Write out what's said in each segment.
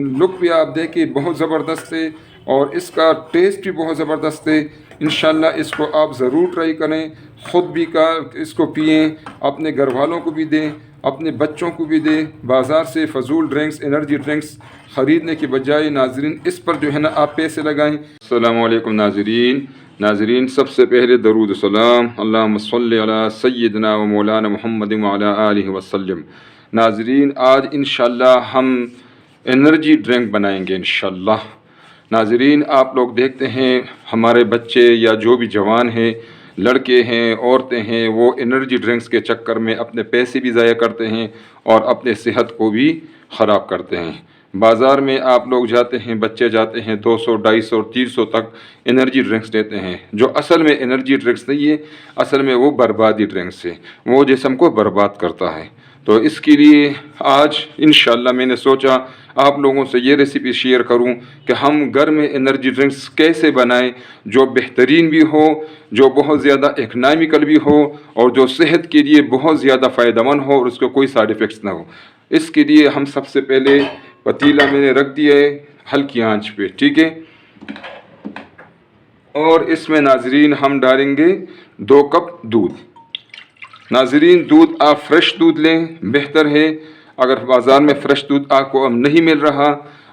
Look भी आप देखिए बहुत ज़बरदस्त है और इसका टेस्ट भी बहुत ज़बरदस्त है। इंशाल्लाह इसको आप ज़रूर ट्राई करें, ख़ुद भी का इसको पिएं, अपने घर वालों को भी दें, अपने बच्चों को भी दें। बाज़ार से फ़जूल ड्रिंक्स, एनर्जी ड्रिंक्स ख़रीदने की बजाय नाज़रीन इस पर जो है ना आप पैसे लगाएं। अस्सलामु अलैकुम नाज़रीन, सबसे पहले दरूद सलाम अल्लाहुम्मा सल्लि अला सय्यिदना व मौलाना मुहम्मद व अला आलिहि वसल्लम। नाज़रीन, आज इंशाल्लाह हम एनर्जी ड्रिंक बनाएंगे इंशाल्लाह। नाज़रीन, आप लोग देखते हैं हमारे बच्चे या जो भी जवान हैं, लड़के हैं, औरतें हैं, वो एनर्जी ड्रिंक्स के चक्कर में अपने पैसे भी ज़ाया करते हैं और अपने सेहत को भी ख़राब करते हैं। बाज़ार में आप लोग जाते हैं, बच्चे जाते हैं 200, 250, 300 तक एनर्जी ड्रिंक्स लेते हैं, जो असल में एनर्जी ड्रिंक्स नहीं है, असल में वो बर्बादी ड्रिंक्स है, वो जिस्म को बर्बाद करता है। तो इसके लिए आज इंशाल्लाह मैंने सोचा आप लोगों से ये रेसिपी शेयर करूं कि हम घर में एनर्जी ड्रिंक्स कैसे बनाएं जो बेहतरीन भी हो, जो बहुत ज़्यादा इकनॉमिकल भी हो और जो सेहत के लिए बहुत ज़्यादा फ़ायदेमंद हो और उसके कोई साइड इफ़ेक्ट्स ना हो। इसके लिए हम सबसे पहले पतीला मैंने रख दिया है हल्की आंच पे, ठीक है। और इसमें नाज़रीन हम डालेंगे 2 कप दूध। नाज़रीन, दूध आप फ्रेश दूध लें, बेहतर है। अगर बाज़ार में फ़्रेश दूध आपको अब नहीं मिल रहा,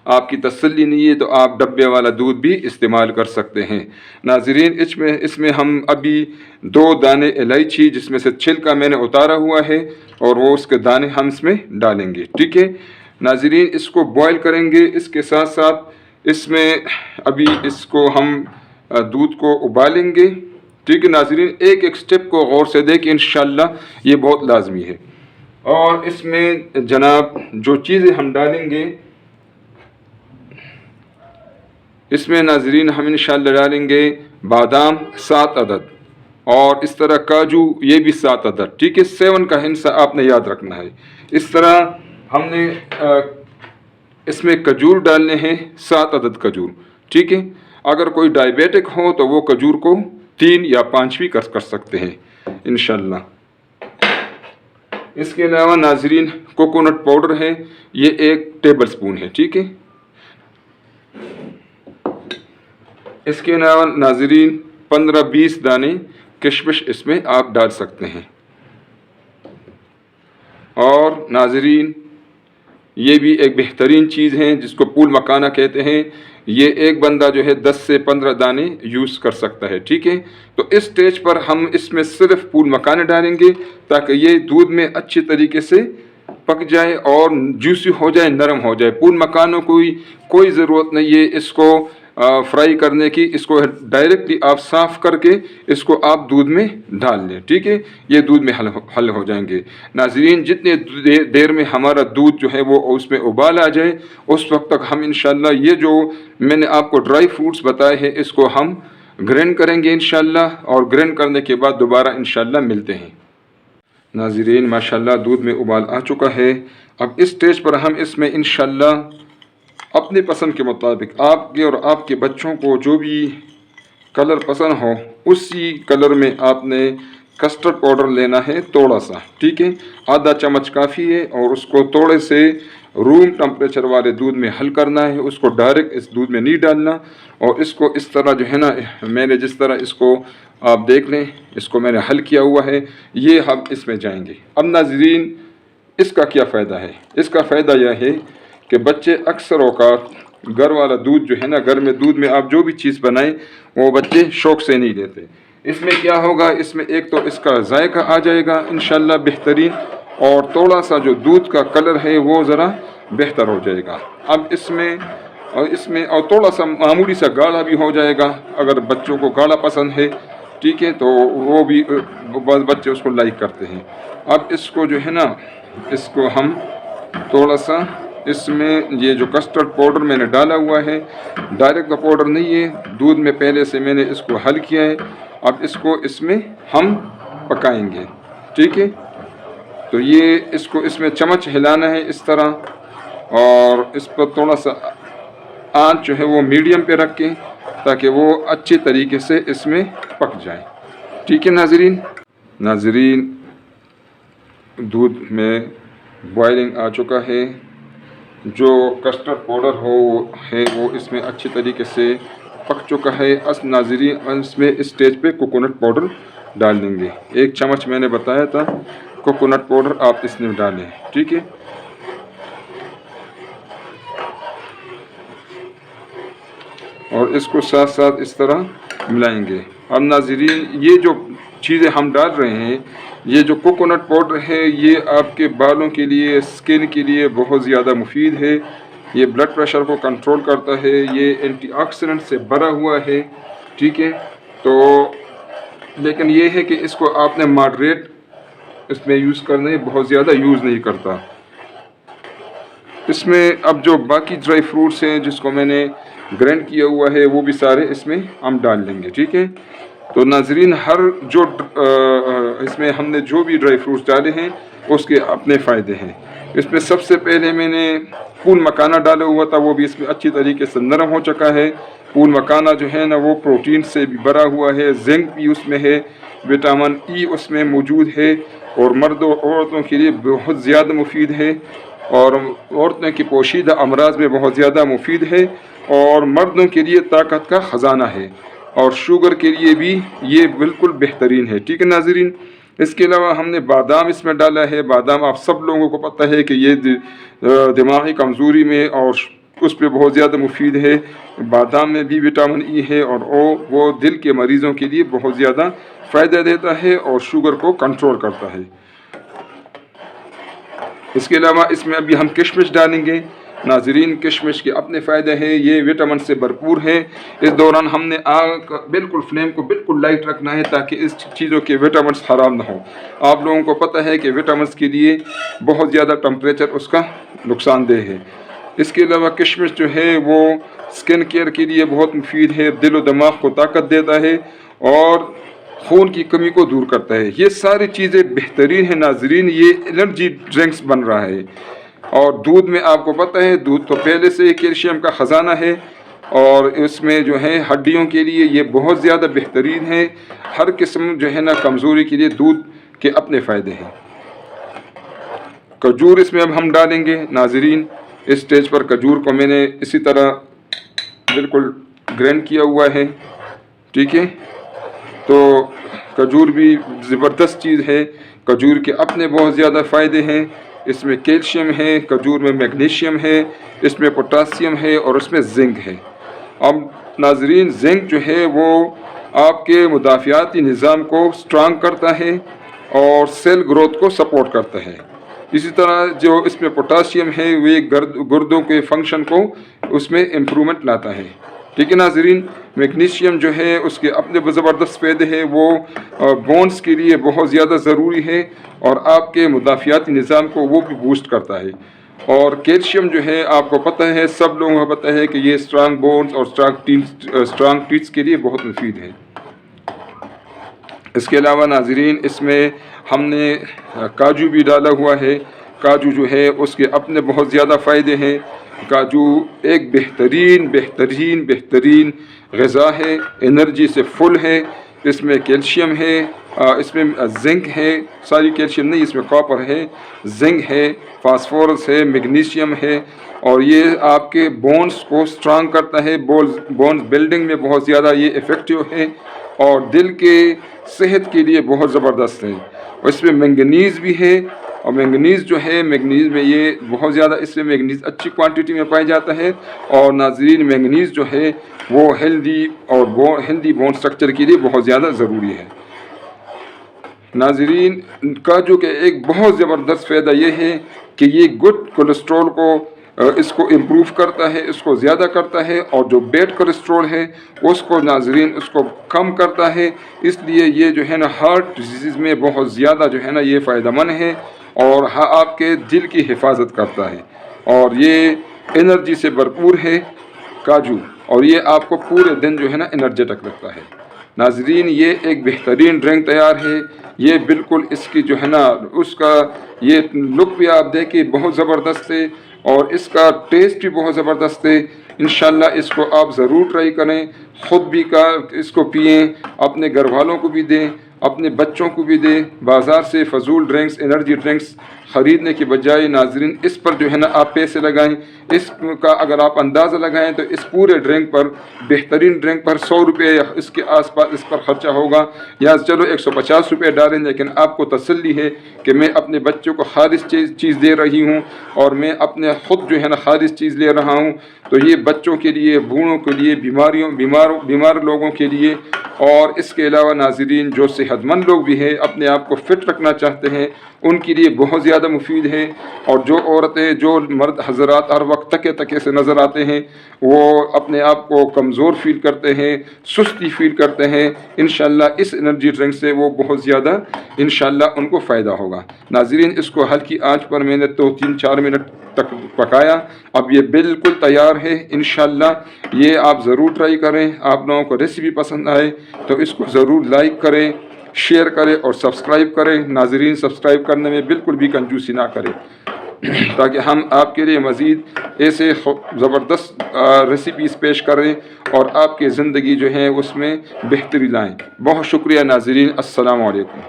आपकी तसल्ली नहीं है, तो आप डब्बे वाला दूध भी इस्तेमाल कर सकते हैं। नाज़रीन, इसमें हम अभी 2 दाने इलायची जिसमें से छिलका मैंने उतारा हुआ है और वो उसके दाने हम इसमें डालेंगे, ठीक है। नाज़रीन, इसको बॉयल करेंगे। इसके साथ साथ इसमें अभी इसको हम दूध को उबालेंगे, ठीक है। नाज़रीन, एक एक स्टेप को गौर से देखें, इंशाल्लाह ये बहुत लाजमी है। और इसमें जनाब जो चीज़ें हम डालेंगे, इसमें नाज़रीन हम इंशाल्लाह डालेंगे बादाम 7 अदद और इस तरह काजू ये भी 7 अदद, ठीक है। 7 का हिस्सा आपने याद रखना है। इस तरह हमने इसमें खजूर डालने हैं 7 अदद खजूर, ठीक है। अगर कोई डायबिटिक हो तो वो खजूर को 3 या 5 भी कर सकते हैं इंशाल्लाह। इसके अलावा नाज़रीन कोकोनट पाउडर है, ये 1 टेबल स्पून है, ठीक है। इसके अलावा नाज़रीन 15-20 दाने किशमिश इसमें आप डाल सकते हैं। और नाज़रीन ये भी एक बेहतरीन चीज़ है जिसको पूल मखाना कहते हैं। ये एक बंदा जो है 10 से 15 दाने यूज़ कर सकता है, ठीक है। तो इस स्टेज पर हम इसमें सिर्फ पूल मखाने डालेंगे ताकि ये दूध में अच्छी तरीके से पक जाए और जूसी हो जाए, नरम हो जाए। पूल मखानों को कोई ज़रूरत नहीं है इसको फ्राई करने की, इसको डायरेक्टली आप साफ़ करके इसको आप दूध में डाल लें, ठीक है। ये दूध में हल हो जाएंगे। नाज़रीन, जितने देर में हमारा दूध जो है वो उसमें उबाल आ जाए, उस वक्त तक हम इंशाल्लाह ये जो मैंने आपको ड्राई फ्रूट्स बताए हैं इसको हम ग्राइंड करेंगे इंशाल्लाह। और ग्राइंड करने के बाद दोबारा इंशाल्लाह मिलते हैं। नाज़रीन, माशाल्लाह दूध में उबाल आ चुका है। अब इस स्टेज पर हम इसमें इंशाल्लाह अपनी पसंद के मुताबिक आपके और आपके बच्चों को जो भी कलर पसंद हो उसी कलर में आपने कस्टर्ड पाउडर लेना है थोड़ा सा, ठीक है। आधा चम्मच काफ़ी है और उसको थोड़े से रूम टेम्परेचर वाले दूध में हल करना है, उसको डायरेक्ट इस दूध में नहीं डालना। और इसको इस तरह जो है ना, मैंने जिस तरह इसको आप देख लें, इसको मैंने हल किया हुआ है, ये हम इसमें जाएंगे। अब नाज़रीन, इसका क्या फ़ायदा है? इसका फ़ायदा यह है कि बच्चे अक्सर औकात घर वाला दूध जो है ना, घर में दूध में आप जो भी चीज़ बनाएं वो बच्चे शौक़ से नहीं लेते। इसमें क्या होगा, इसमें एक तो इसका जायका आ जाएगा इंशाल्लाह बेहतरीन, और थोड़ा सा जो दूध का कलर है वो ज़रा बेहतर हो जाएगा। अब इसमें और थोड़ा सा मामूली सा गाढ़ा भी हो जाएगा, अगर बच्चों को गाढ़ा पसंद है, ठीक है, तो वो भी बच्चे उसको लाइक करते हैं। अब इसको जो है ना, इसको हम थोड़ा सा इसमें ये जो कस्टर्ड पाउडर मैंने डाला हुआ है, डायरेक्ट का पाउडर नहीं है, दूध में पहले से मैंने इसको हल किया है। अब इसको इसमें हम पकाएंगे, ठीक है। तो ये इसको इसमें चम्मच हिलाना है इस तरह, और इस पर थोड़ा सा आंच जो है वो मीडियम पे रखें ताकि वो अच्छे तरीके से इसमें पक जाए, ठीक है। नाज़रीन दूध में बॉइलिंग आ चुका है, जो कस्टर्ड पाउडर है वो इसमें अच्छी तरीके से पक चुका है। नाज़रीन इसमें इस स्टेज पे कोकोनट पाउडर डाल देंगे। 1 चम्मच मैंने बताया था कोकोनट पाउडर आप इसमें डालें, ठीक है। और इसको साथ साथ इस तरह मिलाएंगे। अब नाज़रीन ये जो चीज़ें हम डाल रहे हैं, ये जो कोकोनट पाउडर है ये आपके बालों के लिए, स्किन के लिए बहुत ज़्यादा मुफीद है। ये ब्लड प्रेशर को कंट्रोल करता है, ये एंटीऑक्सीडेंट से भरा हुआ है, ठीक है। तो लेकिन ये है कि इसको आपने मॉडरेट इसमें यूज़ करना है, बहुत ज़्यादा यूज़ नहीं करता। इसमें अब जो बाकी ड्राई फ्रूट्स हैं जिसको मैंने ग्राइंड किया हुआ है वो भी सारे इसमें हम डाल लेंगे, ठीक है। तो नाज़रीन हर जो इसमें हमने जो भी ड्राई फ्रूट्स डाले हैं उसके अपने फ़ायदे हैं। इसमें सबसे पहले मैंने फूल मखाना डाला हुआ था, वो भी इसमें अच्छी तरीके से नरम हो चुका है। फूल मखाना जो है ना वो प्रोटीन से भी भरा हुआ है, जिंक भी उसमें है, विटामिन ई उसमें मौजूद है और मर्दों औरतों के लिए बहुत ज़्यादा मुफीद है और औरतों की पोशीदा अमराज में बहुत ज़्यादा मुफीद है और मर्दों के लिए ताकत का ख़जाना है और शुगर के लिए भी ये बिल्कुल बेहतरीन है, ठीक है नाज़रीन। इसके अलावा हमने बादाम इसमें डाला है। बादाम आप सब लोगों को पता है कि ये दिमागी कमज़ोरी में और उस पर बहुत ज़्यादा मुफीद है। बादाम में भी विटामिन ई है और वो दिल के मरीज़ों के लिए बहुत ज़्यादा फ़ायदा देता है और शुगर को कंट्रोल करता है। इसके अलावा इसमें अभी हम किशमिश डालेंगे। नाज़रीन किशमिश के अपने फ़ायदे हैं, ये विटामिन से भरपूर है। इस दौरान हमने आग बिल्कुल फ्लेम को बिल्कुल लाइट रखना है ताकि इस चीज़ों के विटामिन हराम ना हो। आप लोगों को पता है कि विटामिन के लिए बहुत ज़्यादा टेम्परेचर उसका नुकसानदेह है। इसके अलावा किशमिश जो है वो स्किन केयर के लिए बहुत मुफीद है, दिल व दिमाग को ताकत देता है और खून की कमी को दूर करता है। ये सारी चीज़ें बेहतरीन है नाज़रीन। ये एनर्जी ड्रिंक्स बन रहा है और दूध में आपको पता है दूध तो पहले से कैल्शियम का ख़जाना है और इसमें जो है हड्डियों के लिए ये बहुत ज़्यादा बेहतरीन है। हर किस्म जो है ना कमज़ोरी के लिए दूध के अपने फ़ायदे हैं। खजूर इसमें अब हम डालेंगे नाज़रीन। इस स्टेज पर खजूर को मैंने इसी तरह बिल्कुल ग्राइंड किया हुआ है, ठीक है। तो खजूर भी ज़बरदस्त चीज़ है। खजूर के अपने बहुत ज़्यादा फ़ायदे हैं। इसमें कैल्शियम है, खजूर में मैग्नीशियम है, इसमें पोटासियम है और इसमें जिंक है। अब नाज़रीन जिंक जो है वो आपके मुदाफ़ियाती निज़ाम को स्ट्रांग करता है और सेल ग्रोथ को सपोर्ट करता है। इसी तरह जो इसमें पोटासियम है वे गुर्दों के फंक्शन को उसमें इम्प्रूवमेंट लाता है, ठीक है नाज़रीन। मैग्नीशियम जो है उसके अपने ज़बरदस्त फ़ायदे हैं, वो बोन्स के लिए बहुत ज़्यादा ज़रूरी है और आपके मुदाफ़ियाती निज़ाम को वो भी बूस्ट करता है। और कैल्शियम जो है आपको पता है, सब लोगों को पता है कि ये स्ट्रांग बोन्स और स्ट्रांग टीथ के लिए बहुत मुफीद है। इसके अलावा नाज़रीन इसमें हमने काजू भी डाला हुआ है। काजू जो है उसके अपने बहुत ज़्यादा फ़ायदे हैं। काजू एक बेहतरीन ग़िज़ा है, एनर्जी से फुल है। इसमें कैल्शियम है, इसमें जिंक है, सारी कैल्शियम नहीं, इसमें कॉपर है, जिंक है, फास्फोरस है, मैग्नीशियम है और ये आपके बोन्स को स्ट्रांग करता है। बोन्स बिल्डिंग में बहुत ज़्यादा ये इफ़ेक्टिव है और दिल के सेहत के लिए बहुत ज़बरदस्त है। और इसमें मैंगनीज़ भी है और मैंगनीज़ जो है मैंगनीज़ में ये बहुत ज़्यादा, इसमें मैंगनीज़ अच्छी क्वांटिटी में पाया जाता है और नाज़रीन मैंगनीज़ जो है वो हेल्दी बोन स्ट्रक्चर के लिए बहुत ज़्यादा ज़रूरी है। नाज़रीन काजू के एक बहुत ज़बरदस्त फ़ायदा ये है कि ये गुड कोलेस्ट्रॉल को इसको इम्प्रूव करता है, इसको ज़्यादा करता है और जो बैड कोलेस्ट्रॉल है उसको नाज़रीन उसको कम करता है। इसलिए ये जो है ना हार्ट डिजीज़ में बहुत ज़्यादा जो है ना ये फ़ायदेमंद है और आपके दिल की हिफाजत करता है और ये एनर्जी से भरपूर है काजू और ये आपको पूरे दिन जो है ना एनर्जेटिक रखता है। नाज़रीन ये एक बेहतरीन ड्रिंक तैयार है। ये बिल्कुल इसकी जो है ना उसका ये लुक भी आप देखें बहुत ज़बरदस्त है और इसका टेस्ट भी बहुत ज़बरदस्त है। इंशाल्लाह इसको आप ज़रूर ट्राई करें, ख़ुद भी इसको पिएं, अपने घर वालों को भी दें اپنے بچوں کو بھی دیں. بازار سے فضول ڈرنکس، انرجی ڈرنکس خریدنے کے بجائے ناظرین اس پر جو ہے نا آپ پیسے لگائیں. اس کا اگر آپ اندازہ لگائیں تو اس پورے ڈرنک پر، بہترین ڈرنک پر 100 روپے یا اس کے آس پاس اس پر خرچہ ہوگا، یا چلو 150 روپے ڈالیں، لیکن آپ کو تسلی ہے کہ میں اپنے بچوں کو خالص چیز دے رہی ہوں اور میں اپنے خود جو ہے نا خالص چیز لے رہا ہوں. تو یہ بچوں کے لیے، بوڑھوں کے لیے، بیمار لوگوں کے لیے، اور اس کے علاوہ ناظرین جو صحت مند لوگ بھی ہیں، اپنے آپ کو فٹ رکھنا چاہتے ہیں، ان کے لیے بہت زیادہ مفید ہے. اور جو عورتیں، جو مرد حضرات ہر وقت تکے سے نظر آتے ہیں، وہ اپنے آپ کو کمزور فیل کرتے ہیں، سستی فیل کرتے ہیں، انشاءاللہ اس انرجی ڈرنک سے وہ بہت زیادہ انشاءاللہ ان کو فائدہ ہوگا. ناظرین اس کو ہلکی آنچ پر میں نے 3-4 منٹ تک پکایا. اب یہ بالکل تیار ہے. انشاءاللہ یہ آپ ضرور ٹرائی کریں. آپ لوگوں کو ریسیپی پسند آئے تو اس کو ضرور لائک کریں، شیئر کریں اور سبسکرائب کریں. ناظرین سبسکرائب کرنے میں بالکل بھی کنجوسی نہ کریں تاکہ ہم آپ کے لیے مزید ایسے زبردست ریسیپیز پیش کریں اور آپ کی زندگی جو ہے اس میں بہتری لائیں. بہت شکریہ ناظرین. السلام علیکم.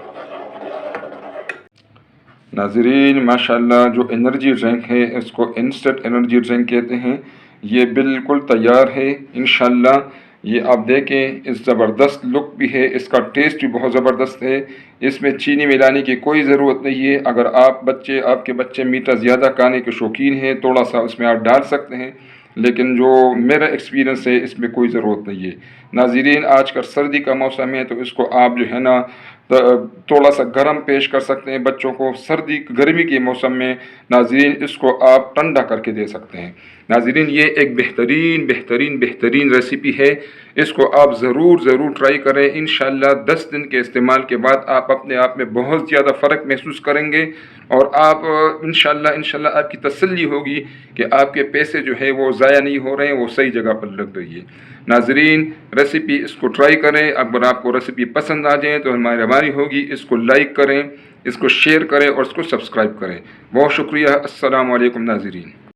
ناظرین ماشاءاللہ جو انرجی ڈرنک ہے اس کو انسٹنٹ انرجی ڈرنک کہتے ہیں. یہ بالکل تیار ہے انشاءاللہ. یہ آپ دیکھیں، اس زبردست لک بھی ہے، اس کا ٹیسٹ بھی بہت زبردست ہے. اس میں چینی ملانے کی کوئی ضرورت نہیں ہے. اگر آپ کے بچے میٹھا زیادہ کھانے کے شوقین ہیں، تھوڑا سا اس میں آپ ڈال سکتے ہیں، لیکن جو میرا ایکسپیرینس ہے اس میں کوئی ضرورت نہیں ہے. ناظرین آج کل سردی کا موسم ہے تو اس کو آپ جو ہے نا تھوڑا سا گرم پیش کر سکتے ہیں بچوں کو. گرمی کے موسم میں ناظرین اس کو آپ ٹھنڈا کر کے دے سکتے ہیں. ناظرین یہ ایک بہترین ریسیپی ہے. اس کو آپ ضرور ٹرائی کریں. انشاءاللہ 10 دن کے استعمال کے بعد آپ اپنے آپ میں بہت زیادہ فرق محسوس کریں گے، اور آپ انشاءاللہ آپ کی تسلی ہوگی کہ آپ کے پیسے جو ہے وہ ضائع نہیں ہو رہے ہیں، وہ صحیح جگہ پر لگ رہی ہے. ناظرین ریسیپی اس کو ٹرائی کریں. اگر آپ کو ریسیپی پسند آ جائیں تو ہماری ہوگی اس کو لائک کریں، اس کو شیئر کریں اور اس کو سبسکرائب کریں. بہت شکریہ. السلام علیکم ناظرین.